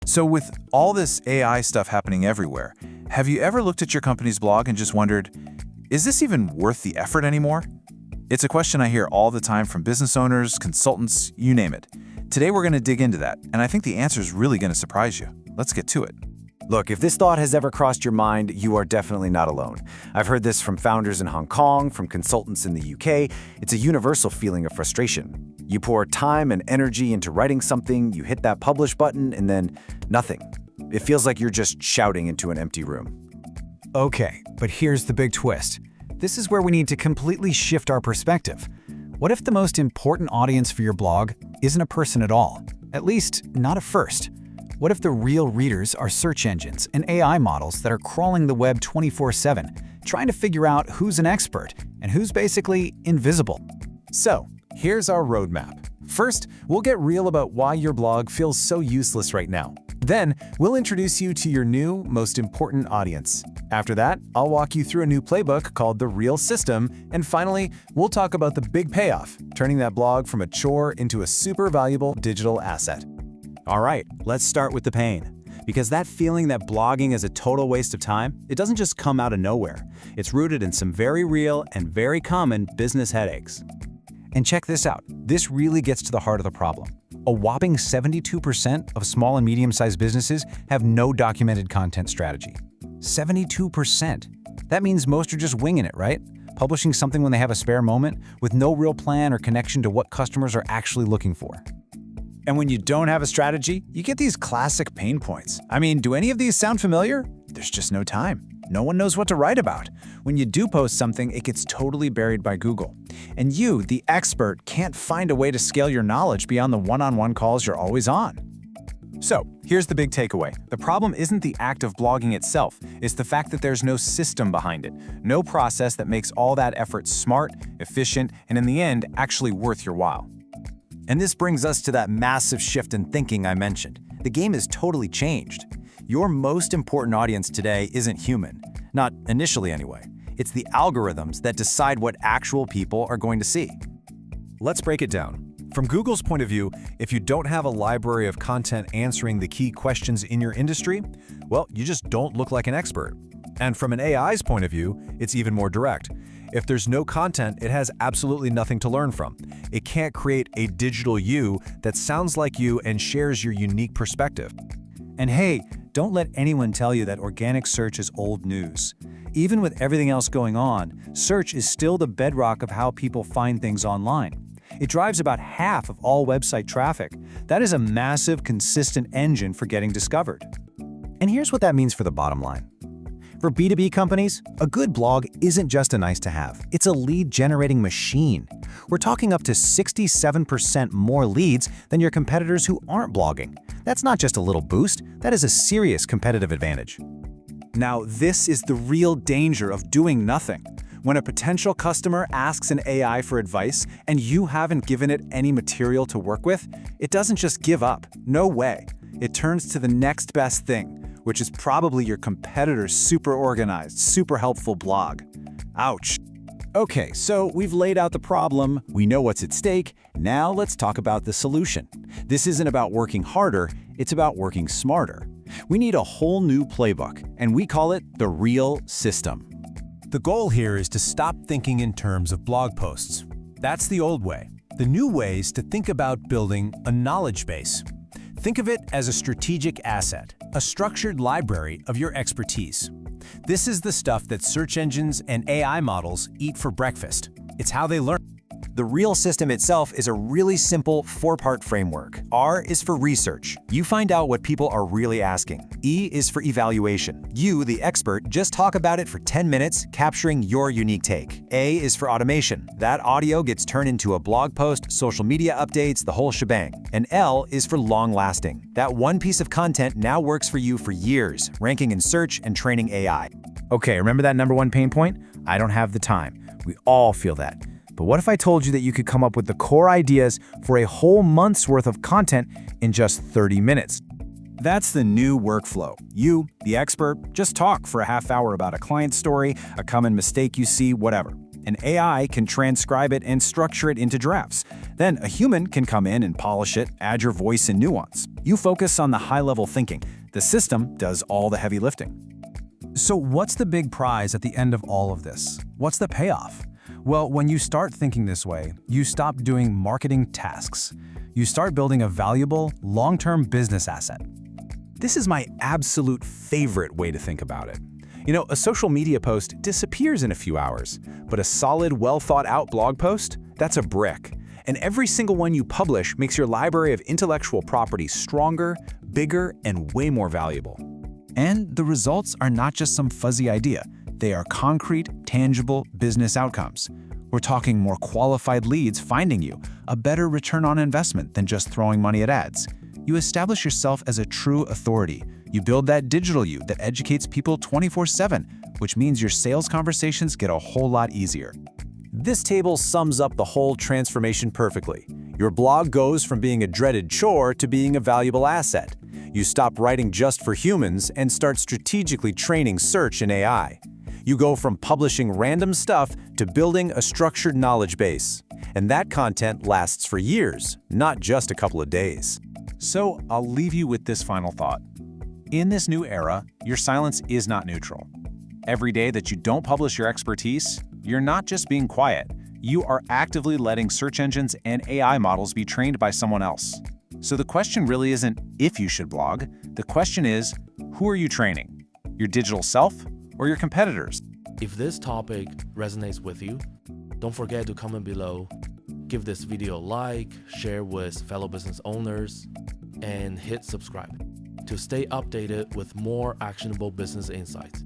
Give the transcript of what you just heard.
So with all this AI stuff happening everywhere, have you ever looked at your company's blog and just wondered, is this even worth the effort anymore? It's a question I hear all the time from business owners, consultants, you name it. Today we're going to dig into that, and I think the answer is really going to surprise you. Let's get to it. Look, if this thought has ever crossed your mind, you are definitely not alone. I've heard this from founders in Hong Kong, from consultants in the UK. It's a universal feeling of frustration. You pour time and energy into writing something, you hit that publish button, and then nothing. It feels like you're just shouting into an empty room. Okay, but here's the big twist. This is where we need to completely shift our perspective. What if the most important audience for your blog isn't a person at all? At least, not at first. What if the real readers are search engines and AI models that are crawling the web 24/7, trying to figure out who's an expert and who's basically invisible? So, here's our roadmap. First, we'll get real about why your blog feels so useless right now. Then, we'll introduce you to your new, most important audience. After that, I'll walk you through a new playbook called The Real System, and finally, we'll talk about the big payoff, turning that blog from a chore into a super valuable digital asset. All right, let's start with the pain. Because that feeling that blogging is a total waste of time, it doesn't just come out of nowhere. It's rooted in some very real and very common business headaches. And check this out. This really gets to the heart of the problem. A whopping 72% of small and medium-sized businesses have no documented content strategy. 72%. That means most are just winging it, right? Publishing something when they have a spare moment with no real plan or connection to what customers are actually looking for. And when you don't have a strategy, you get these classic pain points. I mean, do any of these sound familiar? There's just no time. No one knows what to write about. When you do post something, it gets totally buried by Google. And you, the expert, can't find a way to scale your knowledge beyond the one-on-one calls you're always on. So, here's the big takeaway. The problem isn't the act of blogging itself, it's the fact that there's no system behind it, no process that makes all that effort smart, efficient, and in the end, actually worth your while. And this brings us to that massive shift in thinking I mentioned. The game has totally changed. Your most important audience today isn't human. Not initially anyway. It's the algorithms that decide what actual people are going to see. Let's break it down. From Google's point of view, if you don't have a library of content answering the key questions in your industry, well, you just don't look like an expert. And from an AI's point of view, it's even more direct. If there's no content, it has absolutely nothing to learn from. It can't create a digital you that sounds like you and shares your unique perspective. And hey, don't let anyone tell you that organic search is old news. Even with everything else going on, search is still the bedrock of how people find things online. It drives about half of all website traffic. That is a massive, consistent engine for getting discovered. And here's what that means for the bottom line. For B2B companies, a good blog isn't just a nice-to-have. It's a lead-generating machine. We're talking up to 67% more leads than your competitors who aren't blogging. That's not just a little boost, that is a serious competitive advantage. Now, this is the real danger of doing nothing. When a potential customer asks an AI for advice and you haven't given it any material to work with, it doesn't just give up. No way. It turns to the next best thing, which is probably your competitor's super organized, super helpful blog. Ouch. Okay, so we've laid out the problem, we know what's at stake, now let's talk about the solution. This isn't about working harder, it's about working smarter. We need a whole new playbook, and we call it the Real System. The goal here is to stop thinking in terms of blog posts. That's the old way. The new way is to think about building a knowledge base. Think of it as a strategic asset, a structured library of your expertise. This is the stuff that search engines and AI models eat for breakfast. It's how they learn. The Real System itself is a really simple 4-part framework. R is for research. You find out what people are really asking. E is for evaluation. You, the expert, just talk about it for 10 minutes, capturing your unique take. A is for automation. That audio gets turned into a blog post, social media updates, the whole shebang. And L is for long-lasting. That one piece of content now works for you for years, ranking in search and training AI. Okay, remember that number one pain point? I don't have the time. We all feel that. But what if I told you that you could come up with the core ideas for a whole month's worth of content in just 30 minutes? That's the new workflow. You, the expert, just talk for a half hour about a client story, a common mistake you see, whatever. An AI can transcribe it and structure it into drafts. Then a human can come in and polish it, add your voice and nuance. You focus on the high-level thinking. The system does all the heavy lifting. So what's the big prize at the end of all of this? What's the payoff? Well, when you start thinking this way, you stop doing marketing tasks. You start building a valuable, long-term business asset. This is my absolute favorite way to think about it. You know, a social media post disappears in a few hours, but a solid, well-thought-out blog post, that's a brick. And every single one you publish makes your library of intellectual property stronger, bigger, and way more valuable. And the results are not just some fuzzy idea. They are concrete, tangible business outcomes. We're talking more qualified leads finding you, a better return on investment than just throwing money at ads. You establish yourself as a true authority. You build that digital you that educates people 24/7, which means your sales conversations get a whole lot easier. This table sums up the whole transformation perfectly. Your blog goes from being a dreaded chore to being a valuable asset. You stop writing just for humans and start strategically training search and AI. You go from publishing random stuff to building a structured knowledge base. And that content lasts for years, not just a couple of days. So I'll leave you with this final thought. In this new era, your silence is not neutral. Every day that you don't publish your expertise, you're not just being quiet. You are actively letting search engines and AI models be trained by someone else. So the question really isn't if you should blog. The question is, who are you training? Your digital self or your competitors? If this topic resonates with you, don't forget to comment below, give this video a like, share with fellow business owners, and hit subscribe to stay updated with more actionable business insights.